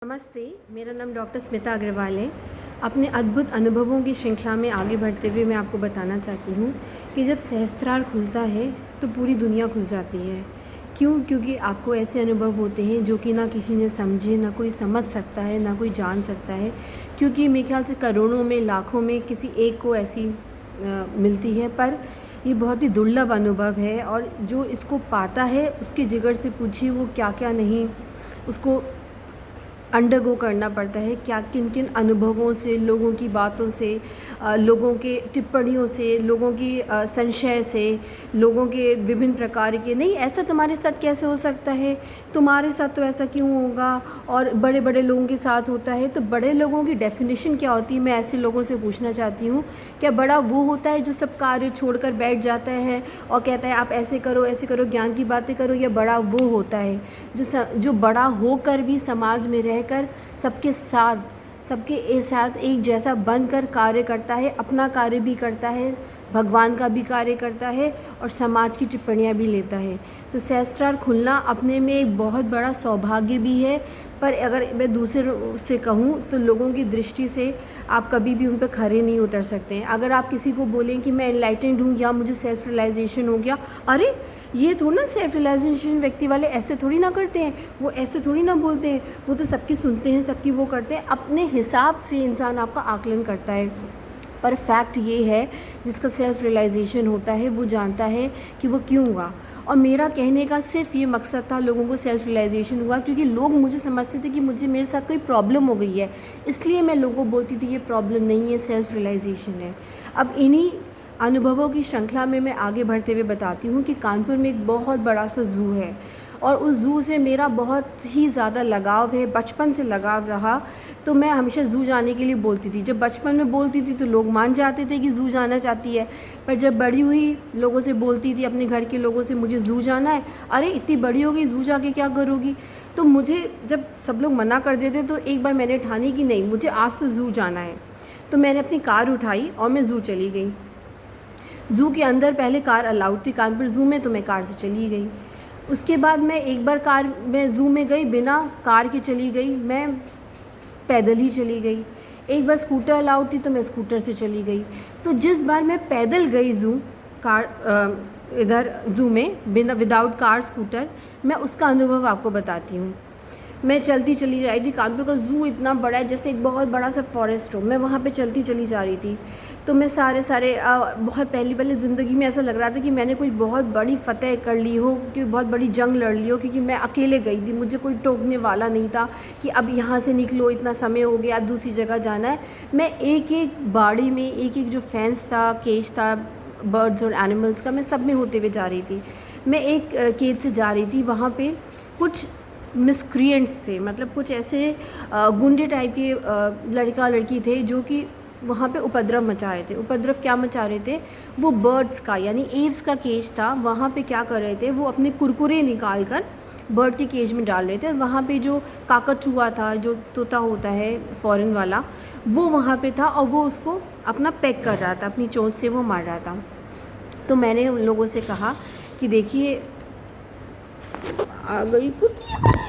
नमस्ते, मेरा नाम डॉक्टर स्मिता अग्रवाल है। अपने अद्भुत अनुभवों की श्रृंखला में आगे बढ़ते हुए मैं आपको बताना चाहती हूँ कि जब सहस्त्रार खुलता है तो पूरी दुनिया खुल जाती है। क्यों? क्योंकि आपको ऐसे अनुभव होते हैं जो कि ना किसी ने समझे, ना कोई समझ सकता है, ना कोई जान सकता है। क्योंकि मेरे ख्याल से करोड़ों में, लाखों में किसी एक को ऐसी मिलती है, पर ये बहुत ही दुर्लभ अनुभव है। और जो इसको पाता है उसके जिगर से पूछिए वो क्या क्या नहीं उसको अंडरगो करना पड़ता है, क्या किन किन अनुभवों से, लोगों की बातों से, लोगों के टिप्पणियों से, लोगों की संशय से, लोगों के विभिन्न प्रकार के, नहीं ऐसा तुम्हारे साथ कैसे हो सकता है, तुम्हारे साथ तो ऐसा क्यों होगा, और बड़े बड़े लोगों के साथ होता है। तो बड़े लोगों की डेफिनेशन क्या होती है, मैं ऐसे लोगों से पूछना चाहती हूँ। क्या बड़ा वो होता है जो सब कार्य छोड़कर बैठ जाता है और कहता है आप ऐसे करो, ज्ञान की बातें करो, या बड़ा वो होता है जो बड़ा होकर भी समाज में रहकर सबके साथ एक जैसा बनकर कार्य करता है, अपना कार्य भी करता है, भगवान का भी कार्य करता है और समाज की टिप्पणियाँ भी लेता है। तो सहस्त्रार खुलना अपने में एक बहुत बड़ा सौभाग्य भी है। पर अगर मैं दूसरों से कहूँ तो लोगों की दृष्टि से आप कभी भी उन पर खरे नहीं उतर सकते हैं। अगर आप किसी को बोलें कि मैं एनलाइटेंड हूँ या मुझे सेल्फ रियलाइजेशन हो गया, अरे ये थोड़ा ना सेल्फ रियलाइजेशन व्यक्ति वाले ऐसे थोड़ी ना करते हैं, वो ऐसे थोड़ी ना बोलते हैं, वो तो सबकी सुनते हैं, सबकी वो करते हैं। अपने हिसाब से इंसान आपका आकलन करता है। पर फैक्ट ये है, जिसका सेल्फ रियलाइजेशन होता है वो जानता है कि वो क्यों हुआ। और मेरा कहने का सिर्फ ये मकसद था, लोगों को सेल्फ रियलाइजेशन हुआ क्योंकि लोग मुझे समझते थे कि मेरे साथ कोई प्रॉब्लम हो गई है, इसलिए मैं लोगों को बोलती थी ये प्रॉब्लम नहीं है, सेल्फ रियलाइजेशन है। अब इन्हीं अनुभवों की श्रृंखला में मैं आगे बढ़ते हुए बताती हूँ कि कानपुर में एक बहुत बड़ा सा ज़ू है और उस ज़ू से मेरा बहुत ही ज़्यादा लगाव है, बचपन से लगाव रहा। तो मैं हमेशा ज़ू जाने के लिए बोलती थी। जब बचपन में बोलती थी तो लोग मान जाते थे कि ज़ू जाना चाहती है, पर जब बड़ी हुई लोगों से बोलती थी, अपने घर के लोगों से, मुझे ज़ू जाना है। अरे इतनी बड़ी हो गई, ज़ू जाके क्या करोगी? तो मुझे जब सब लोग मना कर देते तो एक बार मैंने ठानी कि नहीं, मुझे आज तो ज़ू जाना है। तो मैंने अपनी कार उठाई और मैं ज़ू चली गई। ज़ू के अंदर पहले कार अलाउड थी कानपुर ज़ू में, तो मैं कार से चली गई। उसके बाद मैं एक बार मैं ज़ू में गई, बिना कार के चली गई, मैं पैदल ही चली गई। एक बार स्कूटर अलाउड थी तो मैं स्कूटर से चली गई। तो जिस बार मैं पैदल गई इधर ज़ू में विदाउट कार स्कूटर, मैं उसका अनुभव आपको बताती हूँ। मैं चलती चली जा रही थी। कानपुर का ज़ू इतना बड़ा है जैसे एक बहुत बड़ा सा फॉरेस्ट हो। मैं वहाँ पे चलती चली जा रही थी। तो मैं बहुत पहली ज़िंदगी में ऐसा लग रहा था कि मैंने कोई बहुत बड़ी फ़तह कर ली हो, कि बहुत बड़ी जंग लड़ ली हो, क्योंकि मैं अकेले गई थी, मुझे कोई टोकने वाला नहीं था कि अब यहाँ से निकलो, इतना समय हो गया, अब दूसरी जगह जाना है। मैं एक एक बाड़ी में, एक एक जो फेंस था, केज था बर्ड्स और एनिमल्स का, मैं सब में होते हुए जा रही थी। मैं एक केज से जा रही थी, वहाँ पर कुछ मिसक्रिएंट्स थे, मतलब कुछ ऐसे गुंडे टाइप के लड़का लड़की थे जो कि वहाँ पे उपद्रव मचा रहे थे। उपद्रव क्या मचा रहे थे? वो बर्ड्स का, यानी एव्स का केज था, वहाँ पे क्या कर रहे थे, वो अपने कुरकुरे निकाल कर बर्ड के केज में डाल रहे थे। और वहाँ पे जो काकटचूहा था, जो तोता होता है फॉरेन वाला, वो वहाँ पे था और वो उसको अपना पैक कर रहा था, अपनी चोंच से वो मार रहा था। तो मैंने उन लोगों से कहा कि देखिए, आ गई कुतिया।